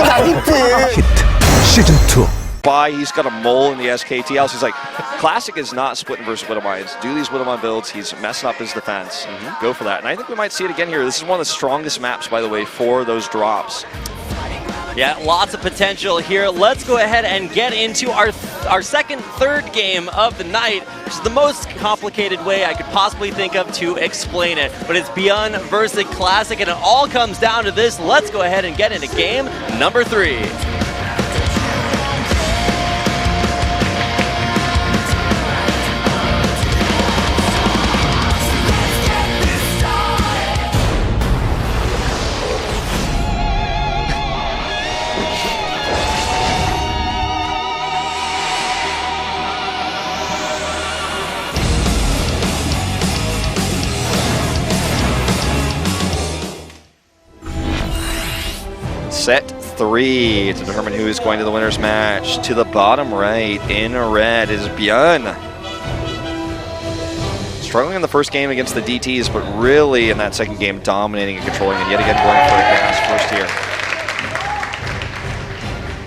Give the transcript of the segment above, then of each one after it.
Hit Season 2. He's got a mole in the SKT house. He's like, Classic is not splitting versus Widowmines. Do these Widowmine builds. He's messing up his defense. Go for that. And I think we might see it again here. This is one of the strongest maps, by the way, for those drops. Yeah, lots of potential here. Let's go ahead and get into our third game of the night, which is the most complicated way I could possibly think of to explain it. But it's ByuN versus Classic, and it all comes down to this. Let's go ahead and get into game number 3. Set 3 to determine who is going to the winner's match. To the bottom right, in red, is ByuN. Struggling in the first game against the DTs, but really in that second game dominating and controlling, and yet again going for a gas first here.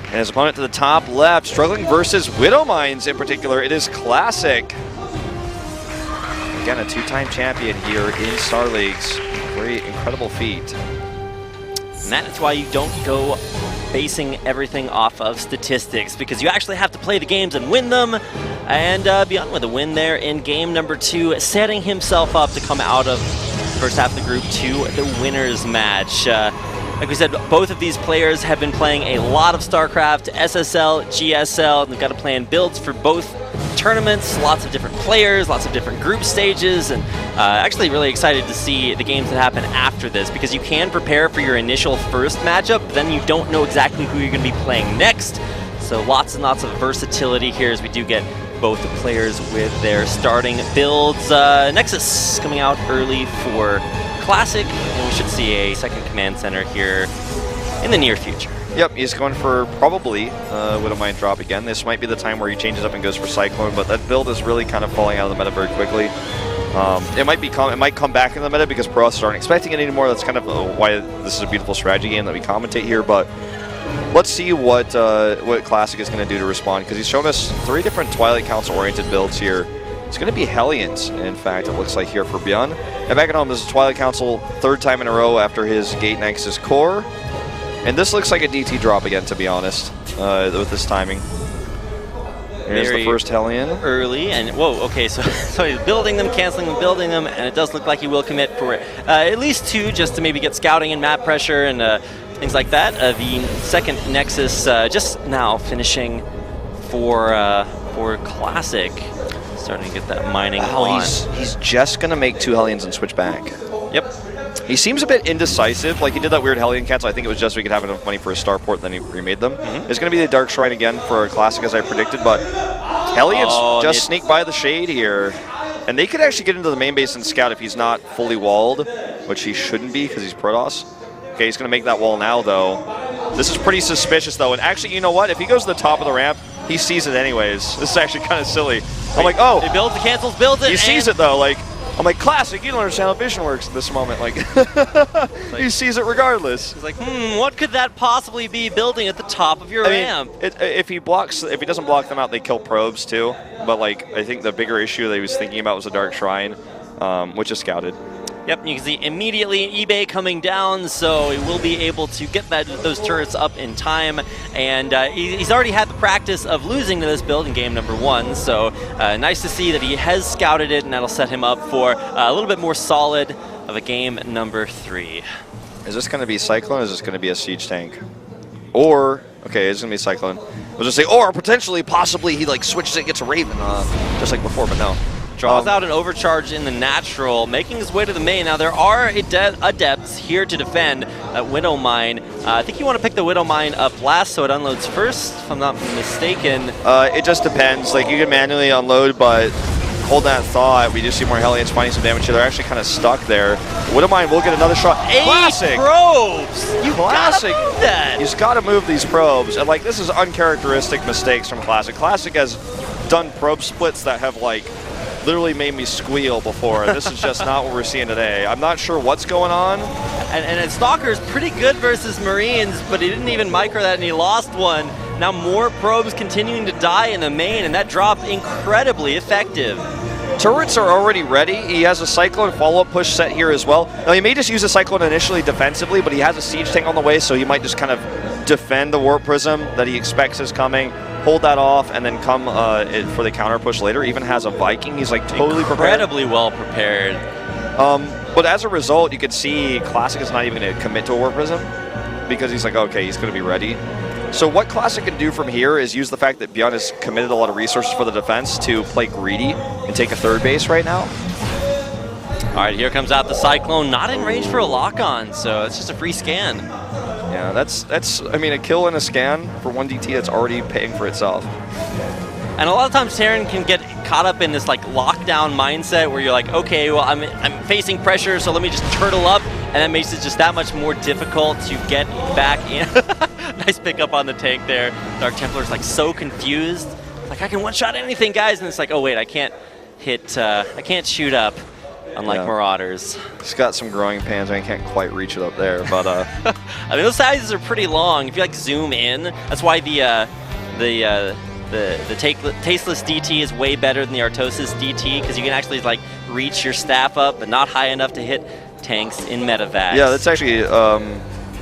And his opponent to the top left, struggling versus Widowmines in particular, it is Classic. Again, a 2-time champion here in Star Leagues. Very incredible feat. And that's why you don't go basing everything off of statistics, because you actually have to play the games and win them. And ByuN with a win there in game number 2, setting himself up to come out of the first half of the group to the winner's match. Like we said, both of these players have been playing a lot of StarCraft, SSL, GSL, and they've got to plan builds for both tournaments, lots of different players, lots of different group stages, and actually really excited to see the games that happen after this, because you can prepare for your initial first matchup, but then you don't know exactly who you're going to be playing next. So lots and lots of versatility here as we do get both the players with their starting builds. Nexus coming out early for Classic, and we should see a second command center here in the near future. Yep, he's going for probably Widowmine drop again. This might be the time where he changes up and goes for Cyclone, but that build is really kind of falling out of the meta very quickly. It might come back in the meta because pros aren't expecting it anymore. That's kind of why this is a beautiful strategy game that we commentate here. But let's see what Classic is going to do to respond, because he's shown us 3 different Twilight Council-oriented builds here. It's going to be Hellions, in fact, it looks like here for ByuN. And back at home, this is Twilight Council, 3rd time in a row after his Gate Nexus core. And this looks like a DT drop again, to be honest, with this timing. Here's the first Hellion. Early, and whoa, okay, so he's building them, canceling them, building them, and it does look like he will commit for at least 2, just to maybe get scouting and map pressure and things like that. The second Nexus just now finishing for Classic. Starting to get that mining on. He's just going to make 2 Hellions and switch back. Yep. He seems a bit indecisive. Like, he did that weird Hellion cancel. I think it was just so he could have enough money for a starport, then he remade them. It's going to be the Dark Shrine again for Classic, as I predicted, but Hellions just sneak by the shade here. And they could actually get into the main base and scout if he's not fully walled, which he shouldn't be because he's Protoss. Okay, he's going to make that wall now, though. This is pretty suspicious, though. And actually, you know what? If he goes to the top of the ramp, he sees it anyways. This is actually kind of silly. I'm like, oh. He builds the cancels, builds it. He sees it, though. Like, I'm like, Classic, you don't understand how vision works at this moment. Like, he sees it regardless. He's like, what could that possibly be building at the top of your ramp? If he doesn't block them out, they kill probes too. But like, I think the bigger issue that he was thinking about was the Dark Shrine, which is scouted. Yep, you can see immediately eBay coming down, so he will be able to get those turrets up in time. And he's already had the practice of losing to this build in game number 1, so nice to see that he has scouted it, and that'll set him up for a little bit more solid of a game number 3. Is this going to be Cyclone, or is this going to be a Siege Tank? Or, okay, it's going to be Cyclone. I was going to say, or potentially, possibly, he like switches it, gets a Raven, just like before, but no. Draws out an overcharge in the natural, making his way to the main. Now, there are adepts here to defend that Widowmine. I think you want to pick the Widowmine up last, so it unloads first, if I'm not mistaken. It just depends. Like, you can manually unload, but hold that thought. We do see more Hellions finding some damage here. They're actually kind of stuck there. Widowmine will get another shot. 8 Classic! probes! You Classic! gotta move that! He's got to move these probes. And, like, this is uncharacteristic mistakes from Classic. Classic has done probe splits that have, like, literally made me squeal before. This is just not what we're seeing today. I'm not sure what's going on. And Stalker's pretty good versus Marines, but he didn't even micro that and he lost one. Now more probes continuing to die in the main, and that drop incredibly effective. Turrets are already ready. He has a Cyclone follow-up push set here as well. Now, he may just use a Cyclone initially defensively, but he has a Siege tank on the way, so he might just kind of defend the Warp Prism that he expects is coming, hold that off, and then come for the counter push later. Even has a Viking. He's like totally incredibly well prepared. But as a result, you could see Classic is not even going to commit to a Warp Prism because he's like, okay, he's going to be ready. So what Classic can do from here is use the fact that ByuN has committed a lot of resources for the defense to play greedy and take a third base right now. All right, here comes out the Cyclone, not in range for a lock-on, so it's just a free scan. Yeah, that's I mean, a kill and a scan for 1DT that's already paying for itself. And a lot of times Terran can get caught up in this like lockdown mindset where you're like, okay, well, I'm facing pressure, so let me just turtle up, and that makes it just that much more difficult to get back in. Nice pickup on the tank there. Dark Templar's like so confused. Like, I can one-shot anything, guys, and it's like, oh wait, I can't hit, I can't shoot up, unlike Marauders. He's got some growing pains. I can't quite reach it up there, but I mean, those sizes are pretty long. If you like zoom in, that's why the Tasteless DT is way better than the Artosis DT, because you can actually like reach your staff up, but not high enough to hit tanks in medevacs. Yeah, that's actually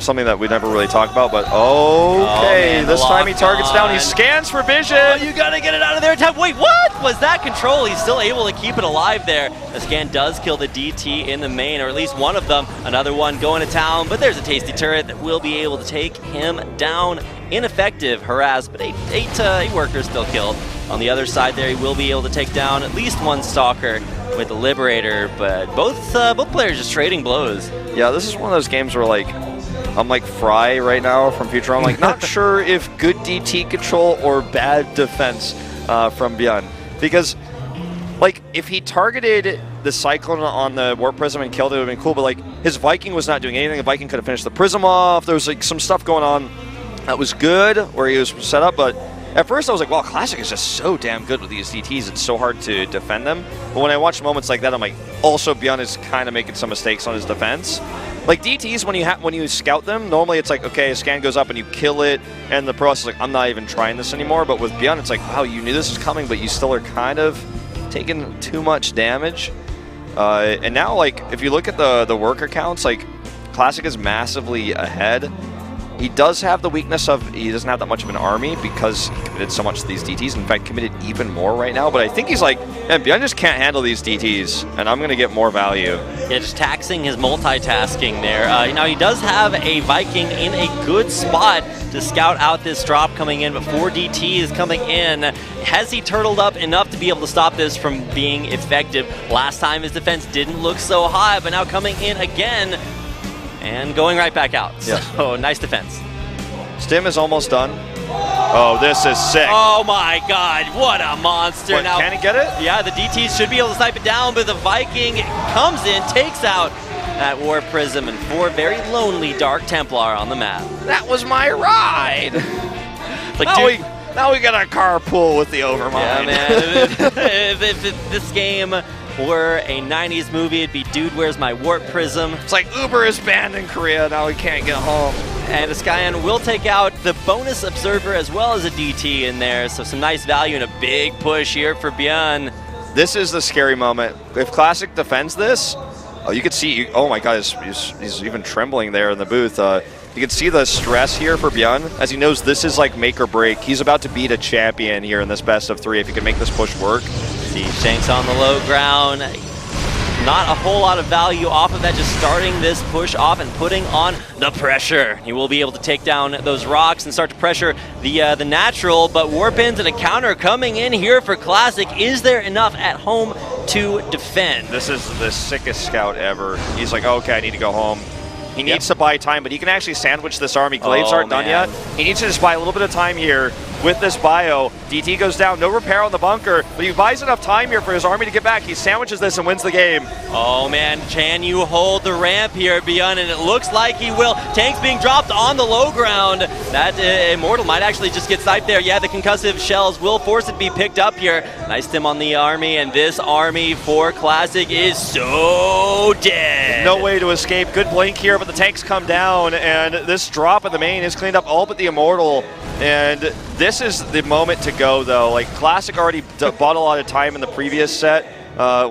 something that we never really talk about, but okay, this time he targets down, he scans for vision! Oh, you gotta get it out of there in time. Wait, what? Was that control? He's still able to keep it alive there. The scan does kill the DT in the main, or at least one of them. Another one going to town, but there's a tasty turret that will be able to take him down. Ineffective, harassed, but eight workers still killed. On the other side there, he will be able to take down at least one Stalker with the Liberator, but both players just trading blows. Yeah, this is one of those games where like, I'm like Fry right now from Future. I'm like not sure if good DT control or bad defense from ByuN. Because like if he targeted the Cyclone on the Warp Prism and killed it, it would have been cool, but like his Viking was not doing anything. The Viking could have finished the Prism off. There was like some stuff going on that was good where he was set up, but at first I was like, wow, Classic is just so damn good with these DTs. It's so hard to defend them. But when I watch moments like that, I'm like, also ByuN is kind of making some mistakes on his defense. Like DTs, when you scout them, normally it's like, okay, a scan goes up and you kill it, and the process is like, I'm not even trying this anymore. But with ByuN, it's like, wow, you knew this was coming, but you still are kind of taking too much damage. And now, like, if you look at the worker counts, like, Classic is massively ahead. He does have the weakness of he doesn't have that much of an army because he committed so much to these DTs. In fact, committed even more right now. But I think he's like, man, ByuN just can't handle these DTs, and I'm going to get more value. Yeah, just taxing his multitasking there. Now, he does have a Viking in a good spot to scout out this drop coming in, but 4 DTs coming in. Has he turtled up enough to be able to stop this from being effective? Last time his defense didn't look so high, but now coming in again, and going right back out. Yeah. So, nice defense. Stim is almost done. Oh, this is sick. Oh my god, what a monster. What, now, can he get it? Yeah, the DTs should be able to snipe it down, but the Viking comes in, takes out that Warp Prism, and 4 very lonely Dark Templar on the map. That was my ride. Like, now we got a carpool with the Overmind. Yeah, man. if this game were a 90s movie, it'd be Dude, Where's My Warp Prism? It's like Uber is banned in Korea, now we can't get home. And Skyan will take out the bonus observer as well as a DT in there, so some nice value and a big push here for ByuN. This is the scary moment. If Classic defends this, you could see, oh my god, he's even trembling there in the booth. You can see the stress here for ByuN, as he knows this is like make or break. He's about to beat a champion here in this best of 3 if he can make this push work. See, Shanks on the low ground. Not a whole lot of value off of that, just starting this push off and putting on the pressure. He will be able to take down those rocks and start to pressure the natural, but Warpins and a counter coming in here for Classic. Is there enough at home to defend? This is the sickest scout ever. He's like, okay, I need to go home. He needs to buy time, but he can actually sandwich this army. Glaives aren't done yet. He needs to just buy a little bit of time here with this bio. DT goes down, no repair on the bunker, but he buys enough time here for his army to get back. He sandwiches this and wins the game. Oh man, can you hold the ramp here, ByuN? And it looks like he will. Tanks being dropped on the low ground. That Immortal might actually just get sniped there. Yeah, the concussive shells will force it to be picked up here. Nice stim on the army, and this army for Classic is so dead. No way to escape. Good blink here, but the tanks come down, and this drop in the main is cleaned up all but the Immortal. And this is the moment to go, though. Like, Classic already bought a lot of time in the previous set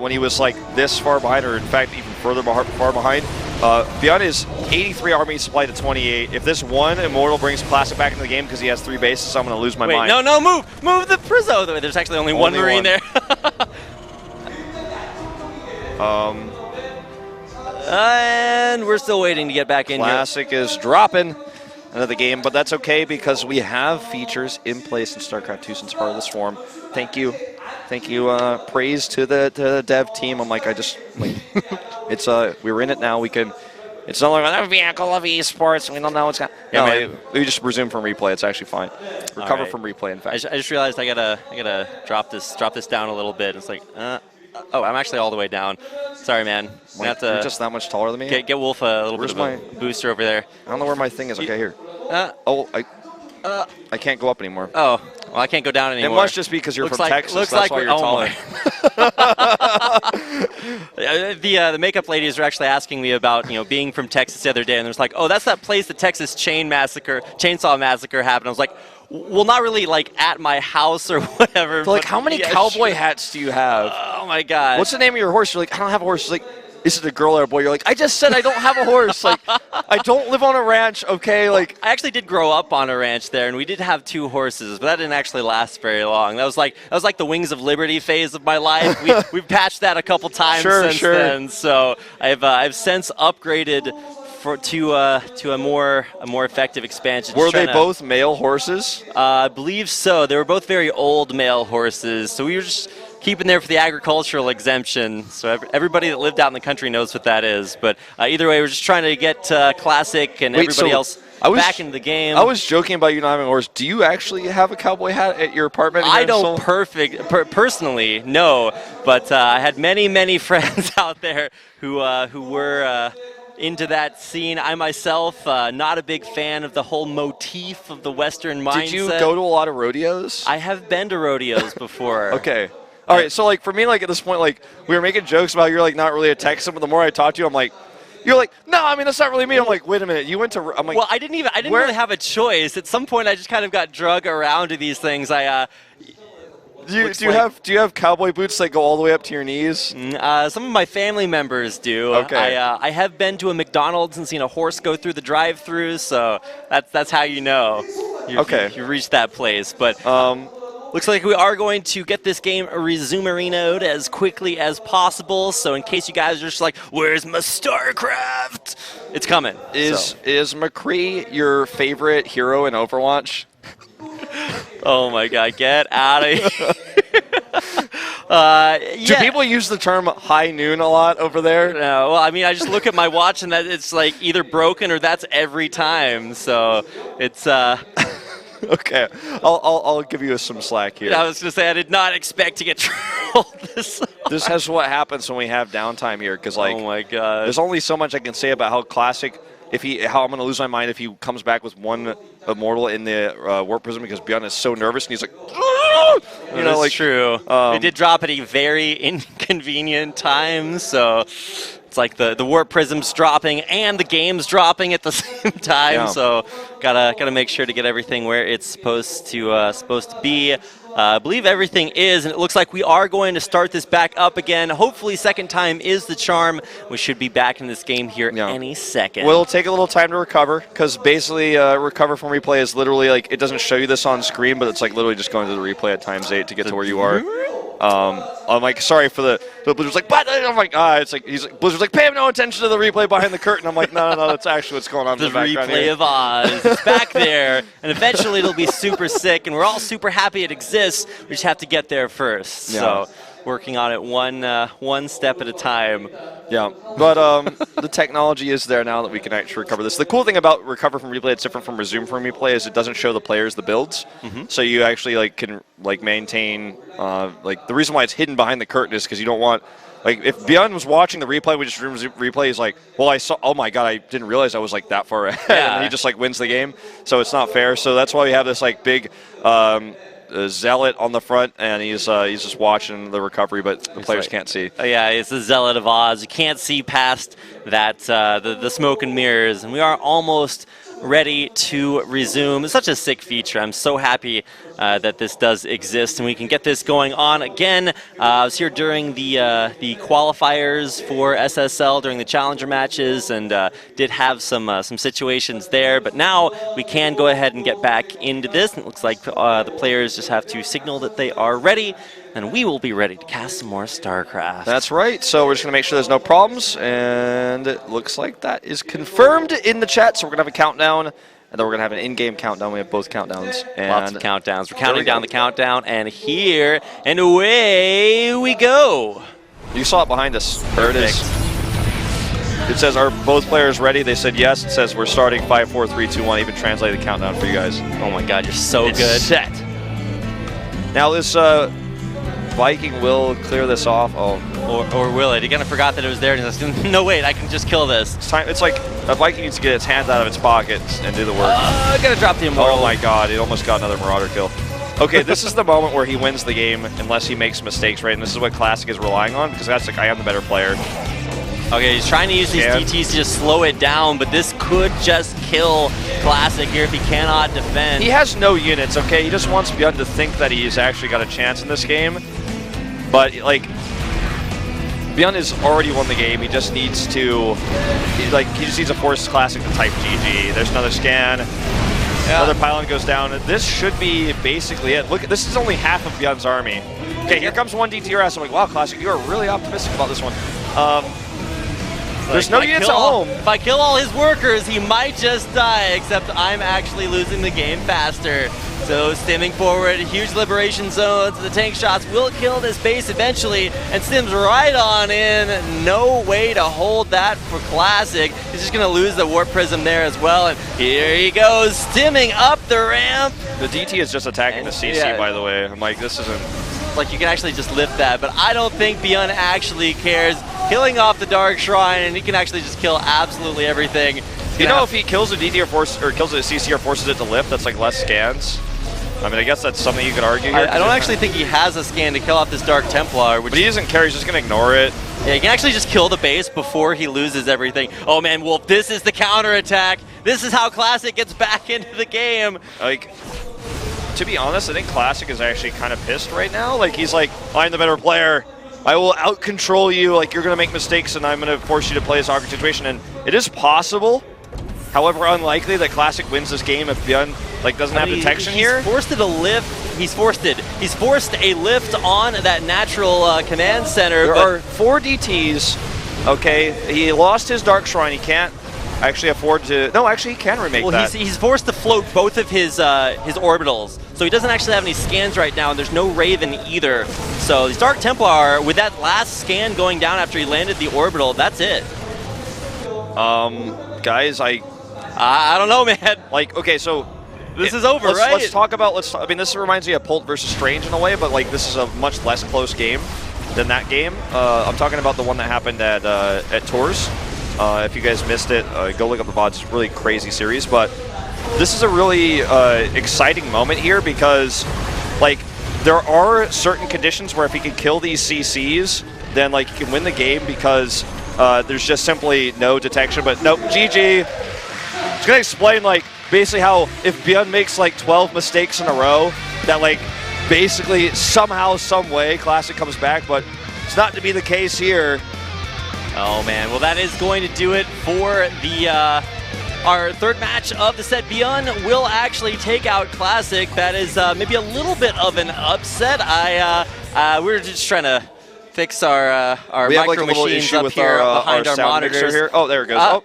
when he was like this far behind, or in fact even further far behind. ByuN is 83 army supply to 28. If this one Immortal brings Classic back into the game because he has 3 bases, I'm going to lose my mind. No, move the Prizzo. There's actually only one Marine there. And we're still waiting to get back in here. Classic is dropping into the game, but that's okay because we have features in place in StarCraft 2 since part of this form. Thank you. Praise to the dev team. I'm like, it's we were in it now. We can. It's no longer that vehicle of esports. We don't know what's going. No, we just resume from replay. It's actually fine. Recover from replay. In fact, I just realized I gotta drop this down a little bit. It's like, oh, I'm actually all the way down. Sorry, man. You're just that much taller than me. Get Wolf a little bit of a booster over there. I don't know where my thing is. Okay, here. I can't go up anymore. Oh, well, I can't go down anymore. It must just be because you're from Texas. That's why you're taller. The makeup ladies are actually asking me about being from Texas the other day, and there's like, oh, that's that place the Texas Chainsaw Massacre happened. I was like, well, not really like at my house or whatever. So, like, how many cowboy hats do you have? Oh my god. What's the name of your horse? You're like, I don't have a horse. She's like, is it a girl or a boy? You're like, I just said I don't have a horse. Like, I don't live on a ranch, okay? Like, I actually did grow up on a ranch there, and we did have 2 horses, but that didn't actually last very long. That was like the Wings of Liberty phase of my life. We've patched that a couple times since then. So I've since upgraded to a more effective expansion. Were they both male horses? I believe so. They were both very old male horses, so we were just keeping there for the agricultural exemption. So everybody that lived out in the country knows what that is. But either way, we're just trying to get Classic and everybody else back into the game. I was joking about you not having a horse. Do you actually have a cowboy hat at your apartment? I don't personally, no. But I had many friends out there who were into that scene. I myself, not a big fan of the whole motif of the Western mindset. Did you go to a lot of rodeos? I have been to rodeos before. Okay. All right, so like for me, like at this point, like we were making jokes about you're like not really a Texan, but the more I talk to you, I'm like, you're like, no, I mean that's not really me. I'm like, wait a minute, you went to? I'm like, well, I didn't really have a choice. At some point, I just kind of got drug around to these things. Do you have cowboy boots that go all the way up to your knees? Some of my family members do. Okay. I have been to a McDonald's and seen a horse go through the drive-thru, so that's how you know. You reached that place, but. Looks like we are going to get this game resumerinoed as quickly as possible. So in case you guys are just like, where's my StarCraft? It's coming. Is McCree your favorite hero in Overwatch? Oh my god, get out of here. Do people use the term high noon a lot over there? No, well, I mean, I just look at my watch and that it's like either broken or that's every time. So it's... Okay, I'll give you some slack here. I was going to say I did not expect to get trolled this. This is what happens when we have downtime here, because like, oh my god, there's only so much I can say about how Classic. How I'm going to lose my mind if he comes back with one Immortal in the Warp Prism, because ByuN is so nervous and he's like, That's true. It did drop at a very inconvenient time, so. It's like the Warp Prism's dropping and the game's dropping at the same time, so gotta make sure to get everything where it's supposed to be. I believe everything is, and it looks like we are going to start this back up again. Hopefully, second time is the charm. We should be back in this game here any second. Well, it'll take a little time to recover, because basically recover from replay is literally like, it doesn't show you this on screen, but it's like literally just going to the replay at ×8 to get to where you are. I'm like, sorry for the Blizzard's like, but I'm like, it's like Blizzard's like, pay no attention to the replay behind the curtain. I'm like, no, that's actually what's going on. The in the background replay here. of Oz, it's back there, and eventually it'll be super sick, and we're all super happy it exists. We just have to get there first. Yeah. So working on it one step at a time. Yeah, but the technology is there now that we can actually recover this. The cool thing about recover from replay, it's different from resume from replay, is it doesn't show the players the builds. So you actually can maintain the reason why it's hidden behind the curtain is because you don't want. If ByuN was watching the replay, we just replay, he's like, well, I saw, oh my god, I didn't realize I was that far ahead. Yeah. And he just wins the game. So it's not fair. So that's why we have this big zealot on the front, and he's just watching the recovery, but the players can't see. Yeah, it's the Zealot of Oz. You can't see past that the smoke and mirrors, and we are almost ready to resume. It's such a sick feature. I'm so happy that this does exist, and we can get this going on again. I was here during the qualifiers for SSL during the challenger matches, and did have some situations there. But now we can go ahead and get back into this. And it looks like the players just have to signal that they are ready, and we will be ready to cast some more StarCraft. That's right. So we're just going to make sure there's no problems, and it looks like that is confirmed in the chat. So we're going to have a countdown, and then we're going to have an in-game countdown. We have both countdowns. And lots of countdowns. We're counting down the countdown, and here and away we go. You saw it behind us. There it is. It says, are both players ready? They said yes. It says we're starting 5, 4, 3, 2, 1. Even translate the countdown for you guys. Oh my god, you're so it's good. Set. Now this Viking will clear this off. Oh. Or will it? He kind of forgot that it was there, and he's like, no, wait, I can just kill this. It's time. It's like a Viking needs to get its hands out of its pockets and do the work. Gotta drop the Immortal. Oh my god, it almost got another Marauder kill. Okay, this is the moment where he wins the game unless he makes mistakes, right? And this is what Classic is relying on, because that's I am the better player. Okay, he's trying to use these DTs to just slow it down, but this could just kill Classic here if he cannot defend. He has no units, okay? He just wants ByuN to think that he's actually got a chance in this game. But, ByuN has already won the game. He just needs to, he just needs to force Classic to type GG. There's another scan. Yeah. Another pylon goes down. This should be basically it. Look, this is only half of ByuN's army. Okay, here comes one DTRS. I'm like, wow, Classic, you are really optimistic about this one. There's no units at home. If I kill all his workers, he might just die, except I'm actually losing the game faster. So stimming forward, huge liberation zones. The tank shots will kill this base eventually, and stims right on in. No way to hold that for Classic. He's just going to lose the Warp Prism there as well, and here he goes, stimming up the ramp. The DT is just attacking the CC, by the way. I'm like, this isn't... Like, you can actually just lift that, but I don't think ByuN actually cares. Killing off the Dark Shrine, and he can actually just kill absolutely everything. You know, if he kills a DT or kills a CC or forces it to lift, that's less scans. I mean, I guess that's something you could argue here. I don't actually think he has a scan to kill off this Dark Templar. But he doesn't care, he's just going to ignore it. Yeah, he can actually just kill the base before he loses everything. Oh man, Wolf, this is the counterattack. This is how Classic gets back into the game. To be honest, I think Classic is actually kind of pissed right now. He's like, I'm the better player. I will out-control you. You're going to make mistakes, and I'm going to force you to play this awkward situation. And it is possible, however unlikely, that Classic wins this game if ByuN doesn't have detection here. He's forced it a lift. He's forced a lift on that natural command center. There are 4 DTs. Okay, he lost his Dark Shrine. He can't actually afford to. No, actually, he can remake that. He's forced to float both of his orbitals, so he doesn't actually have any scans right now, and there's no Raven either. So these Dark Templar, with that last scan going down after he landed the orbital, that's it. Guys, I don't know, man. Okay, so this is over, right? Let's talk about. I mean, this reminds me of Pult versus Strange in a way, but this is a much less close game than that game. I'm talking about the one that happened at Tours. If you guys missed it, go look up the VODs. It's a really crazy series, but this is a really exciting moment here because, there are certain conditions where if he can kill these CCs, then, he can win the game because there's just simply no detection. But no, GG. I was going to explain, basically how if ByuN makes, 12 mistakes in a row, that, basically somehow, some way, Classic comes back, but it's not to be the case here. Oh man, well that is going to do it for the our third match of the set. ByuN will actually take out Classic. That is maybe a little bit of an upset. We're just trying to fix our micro machines up here behind our monitors. Here. Oh, there it goes.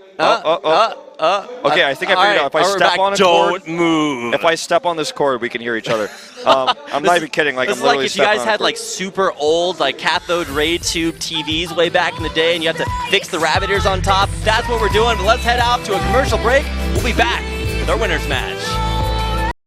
Okay, I think I figured out. If I we're step back. on a Don't cord, move. if I step on this cord, we can hear each other. I'm not even kidding. Like, This I'm is like literally if you stepping guys on a had cord. like super old like cathode ray tube TVs way back in the day, and you have to fix the rabbit ears on top. That's what we're doing. But let's head out to a commercial break. We'll be back with our winners match.